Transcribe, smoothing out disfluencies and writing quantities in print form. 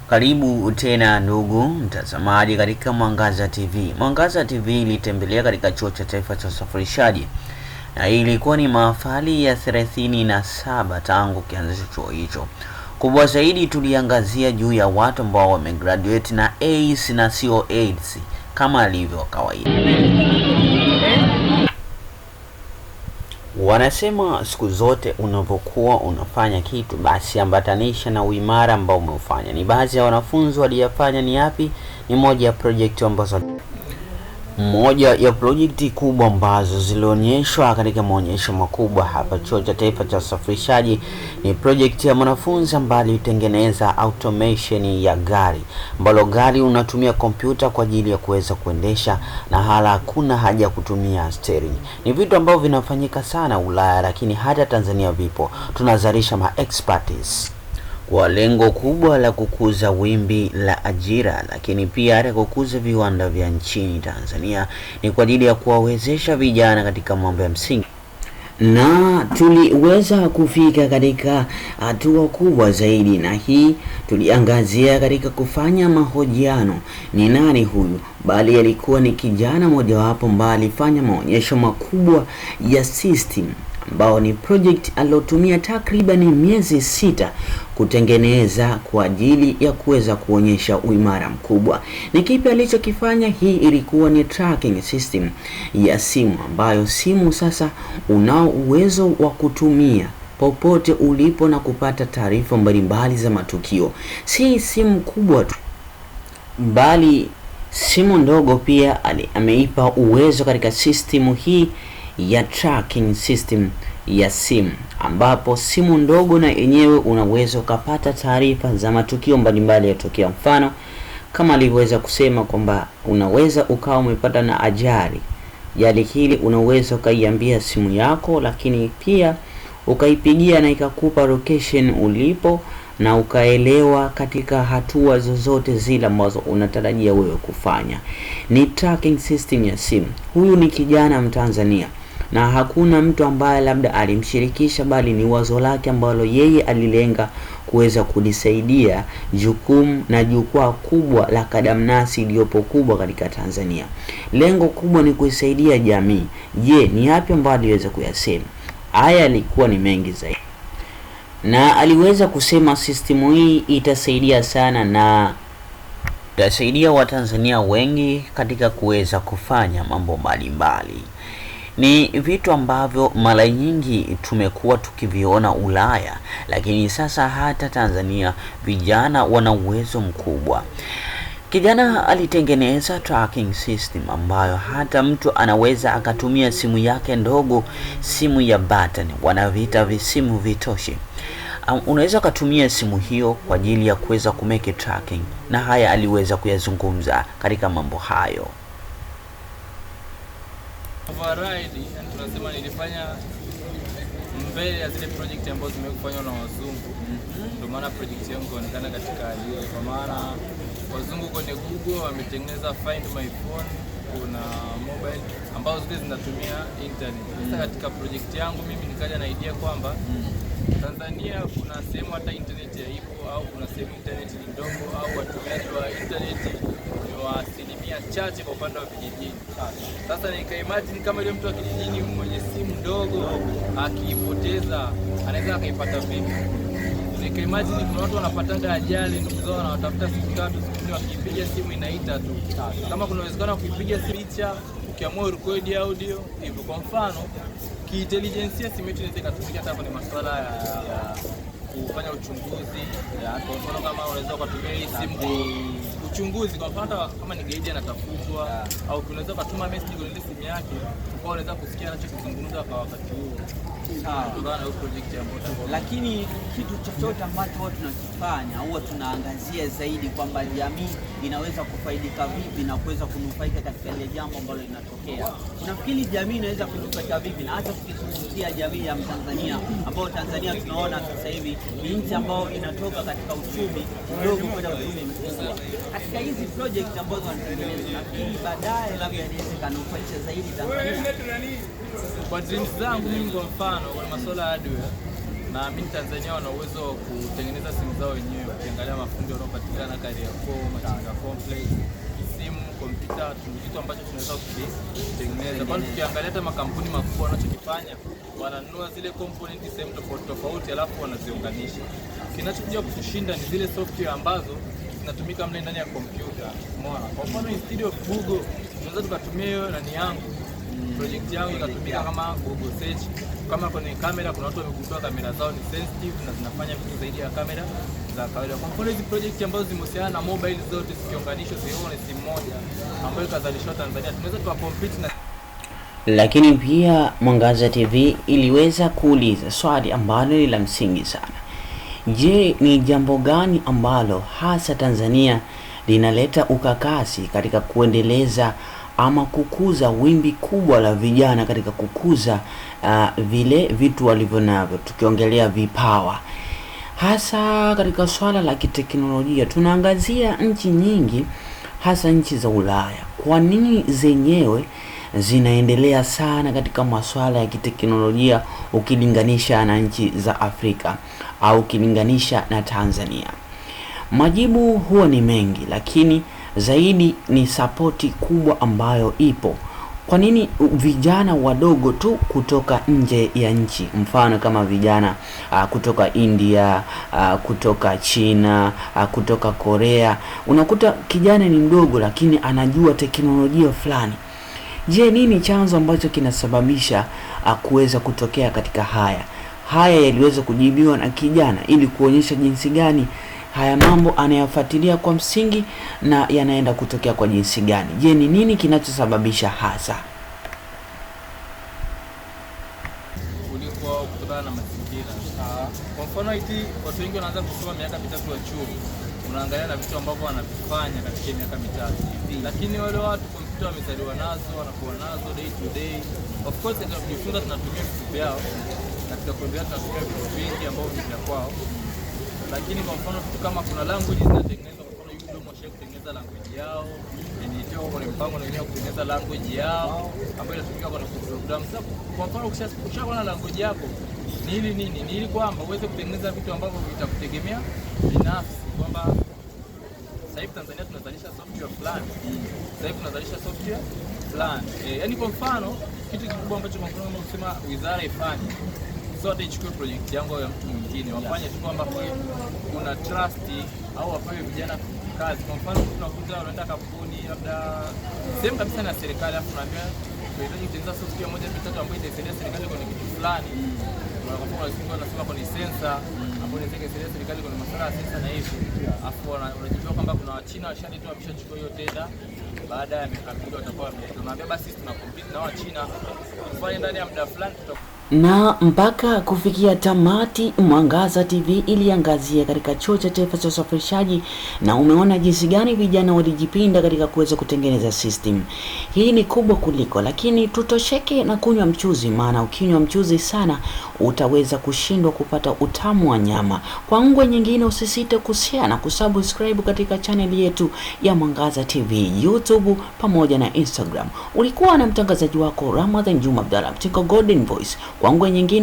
Karibu tena ndugu mtazamaji katika Mwangaza TV. Mwangaza TV ilitembelea katika Chuo cha Taifa cha Usafirishaji, na hii ilikuwa ni mahafali ya 37 tangu kianzisho chuo hicho. Kubwa zaidi tuliangazia juu ya watu ambao wamegraduate na A's na sio A's kama alivyo kawaida. Wanasema siku zote unapokuwa unafanya kitu basi ambatanisha na uimara ambao umeufanya. Ni baadhi ya wanafunzi waliyafanya ni yapi? Ni moja ya projekti kubwa ambazo zilionyeshwa katika maonyesho makubwa hapa Chuo cha Taifa cha Usafirishaji ni projekti ya mwanafunzi ambaye alitengeneza automation ya gari, ambalo gari unatumia kompyuta kwa ajili ya kuweza kuendesha na hala hakuna haja ya kutumia steering. Ni vitu ambavyo vinafanyika sana Ulaya, lakini hata Tanzania vipo. Tunazalisha expertise kwa lengo kubwa la kukuza wimbi la ajira, lakini pia hata kukuza viwanda vya nchini Tanzania. Ni kwa ajili ya kuwawezesha vijana katika mambo ya msingi, na tuliweza kufika katika hatua kubwa zaidi, na hii tuliangazia katika kufanya mahojiano. Ni nani huyu? Bali alikuwa ni kijana mojawapo ambaye alifanya maonyesho makubwa ya system, ambao ni project aliyotumia takriban miezi 6 kutengeneza kwa ajili ya kuweza kuonyesha uimara mkubwa. Ni kipi alichokifanya? Hii ilikuwa ni tracking system ya simu, ambayo simu sasa unao uwezo wa kutumia popote ulipo na kupata taarifa mbalimbali za matukio. Si simu kubwa tu, bali simu ndogo pia ameipa uwezo katika system hii ya tracking system ya simu, ambapo simu ndogo na yenyewe unaweza kupata taarifa za matukio mbalimbali yatokea. Mfano kama alivyoweza kusema kwamba unaweza ukawa umepata na ajali, jali hili unaweza ukaiambia simu yako, lakini pia ukaipigia na ikakupa location ulipo na ukaelewa katika hatua zozote zile ambazo unatarajia wewe kufanya. Ni tracking system ya simu. Huyu ni kijana Mtanzania na hakuna mtu ambaye labda alimshirikisha, bali ni wazo lake ambalo yeye alilenga kuweza kulisaidia jukumu na jukwaa kubwa la kadamnasi iliyopo kubwa katika Tanzania. Lengo kubwa ni kuisaidia jamii. Je, ni yapi ambayo aliweza kuyasema? Haya alikuwa ni mengi zaidi, na aliweza kusema system hii itasaidia sana na itasaidia Watanzania wengi katika kuweza kufanya mambo mbalimbali. Ni vitu ambavyo mara nyingi tumekuwa tukiviona Ulaya, lakini sasa hata Tanzania vijana wana uwezo mkubwa. Kijana alitengeneza tracking system ambayo hata mtu anaweza akatumia simu yake ndogo, simu ya button, wanaviita visimu vitoshi. Unaweza kutumia simu hiyo kwa ajili ya kuweza kumake tracking, na haya aliweza kuyazungumza katika mambo hayo. Variety, tunasema nilifanya mbele ya zile project ambazo zimefanywa na wazungu. Ndio maana project yangu inaonekana katika hiyo, kwa maana wazungu kwenye Google wametengeneza Find My Phone, kuna mobile ambazo zile zinatumia internet. Sasa katika project yangu mimi nikaja na idea kwamba Tanzania kuna sehemu hata internet haipo, au kuna sehemu internet ni ndogo, au watumiaji wa internet ni wa asilimia chache kwa upande wa vijijini. Sasa nikaimagine kama ile mtu wa kijijini mwenye simu ndogo akiipoteza anaweza akaipata vipi? Nikaimagine kuna watu wanapata ajali, ndugu zao wanatafuta simu tatu, simu wakipiga simu inaita tu. Kama kuna uwezekano kuipiga picha, ukiamua record audio hivyo. Kwa mfano kiintelijensia simu yetu inaweza kutumika hata kwenye masuala ya kufanya uchunguzi. Kwa mfano kama unaweza kutumia hii simu uchunguzi, kwa mfano kama ni gaidi anatafutwa, au unaweza kutuma message kwenye simu yake, kwa unaweza kusikia anachokizungumza kwa wakati huo. Kutokana na project ambayo. Lakini kitu chochote ambacho watu tunakifanya huwa tunaangazia zaidi kwamba jamii inaweza kufaidika vipi na kuweza kunufaika katika ile jambo ambalo linatokea. Unafikiri jamii inaweza kunufaika vipi? Na hata tukizungumzia jamii ya Tanzania, ambayo Tanzania tunaona sasa hivi ni nchi ambayo inatoka katika uchumi mdogo kwenda uchumi mkubwa. Katika hizi project ambazo wanatengeneza, nafikiri baadaye labda inaweza kunufaisha zaidi Tanzania. Kwa dreams zangu mimi, kwa mfano kwa masuala ya hardware, na mimi Tanzania wana uwezo wa kutengeneza simu zao wenyewe. Ukiangalia mafundi wanaopatikana Kariakoo, Machinga Complex, simu, kompyuta, kitu ambacho tunaweza kutengeneza. Kwa hiyo tukiangalia hata makampuni makubwa wanachokifanya, wananunua zile components sehemu tofauti tofauti alafu wanaziunganisha. Kinachokuja kutushinda ni zile software ambazo zinatumika mle ndani ya kompyuta. Umeona? Kwa mfano instead of Google, tunaweza tukatumia hiyo nani yangu, project yangu ikatumika kama Google search. Kama kwenye kamera kuna watu wamegundua kamera zao ni sensitive na zinafanya vitu zaidi ya kamera za kawaida. Kwa mfano hizi project ambazo zimehusiana na mobile zote zikiunganishwa zione simu moja ambayo ikazalishwa Tanzania, tunaweza tukacompete na. Lakini pia Mwangaza TV iliweza kuuliza swali ambalo ni la msingi sana. Je, ni jambo gani ambalo hasa Tanzania linaleta ukakasi katika kuendeleza ama kukuza wimbi kubwa la vijana katika kukuza vile vitu walivyonavyo, tukiongelea vipawa hasa katika swala la kiteknolojia? Tunaangazia nchi nyingi, hasa nchi za Ulaya. Kwa nini zenyewe zinaendelea sana katika masuala ya kiteknolojia ukilinganisha na nchi za Afrika au ukilinganisha na Tanzania? Majibu huwa ni mengi, lakini zaidi ni sapoti kubwa ambayo ipo. Kwa nini vijana wadogo tu kutoka nje ya nchi, mfano kama vijana kutoka India, kutoka China, kutoka Korea, unakuta kijana ni mdogo lakini anajua teknolojia fulani? Je, nini chanzo ambacho kinasababisha kuweza kutokea katika haya yaliweza kujibiwa na kijana ili kuonyesha jinsi gani haya mambo anayafuatilia kwa msingi na yanaenda kutokea kwa jinsi gani. Je, ni nini kinachosababisha hasa? Ulikuwa kutokana na mazingira. Kwa mfano iti watu wengi wanaanza kusoma miaka 3 ya chuo. Unaangalia na vitu ambavyo wanavifanya katika miaka 3. Lakini wale watu kompyuta wamezaliwa nazo, wanakuwa nazo day to day. Of course ndio kujifunza tunatumia vitu vyao. Katika kuendelea tunatumia vitu vingi ambavyo ni vya kwao. Lakini kwa mfano vitu kama kuna language zinatengenezwa, kwa mfano Udemy washaka kutengeneza language yao, ndio kwa mpango na wenyewe kutengeneza language yao ambayo inatumika kwa program. Sasa kwa mfano ukishakuwa na language yako ni ili kwamba uweze kutengeneza vitu ambavyo vitakutegemea binafsi, kwamba sasa hivi Tanzania tunazalisha software fulani, sasa hivi tunazalisha software fulani. Yaani kwa mfano kitu kikubwa ambacho kwa mfano unasema wizara ifanye, sote ichukue project yangu ya mtu mwingine, wafanye tu kwamba kuna trust au wapewe vijana kazi. Kwa mfano tunakuta unaenda kampuni labda sehemu kabisa na serikali, afu naambia tunahitaji kutengeneza software moja mitatu ambayo itasaidia serikali kwenye kitu fulani. Kwa mfano wanasema kwenye sensa ambayo inasaidia serikali kwenye masuala ya sensa na hivi, afu unajua kwamba kuna Wachina washalitoa wameshachukua hiyo tenda, baada ya miaka miwili watakuwa wameleta. Tunaambia basi tunakompete na Wachina, tufanye ndani ya muda fulani Na mpaka kufikia tamati, Mwangaza TV iliangazia katika Chuo cha Taifa cha Usafirishaji, na umeona jinsi gani vijana walijipinda katika kuweza kutengeneza system. Hii ni kubwa kuliko, lakini tutosheke na kunywa mchuzi, maana ukinywa mchuzi sana utaweza kushindwa kupata utamu wa nyama. Kwa ngwe nyingine usisite kushare na kusubscribe katika channel yetu ya Mwangaza TV, YouTube pamoja na Instagram. Ulikuwa na mtangazaji wako Ramadhan Juma Abdalla, Golden Voice. Kwa ngwe nyingine